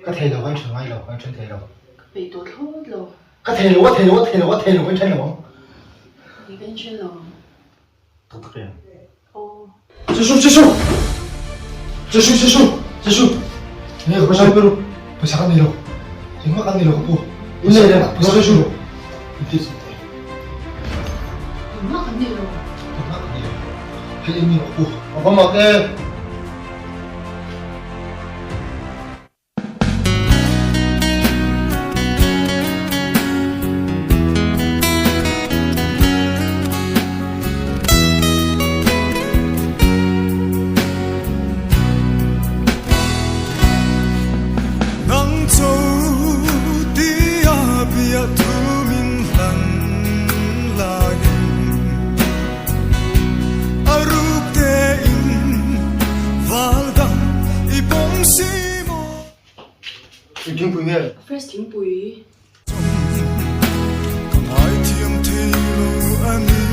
có thể là quan trọng ai là quan trọng thể đâu bị tụt hút rồi có thể là quan trọng đâu bị bên trên rồi tốt rồi ô 지수 내가 벌써 배로 벌써 간 내려 정말 간 내려 갖고 이내려 벌써 지수 이때 있을 때 엄마 간대요 정말 간 내려 헬림이 갖고 아빠 먹게 tiếng bùi nghe fresh tiếng bùi còn ai thiêm thì anh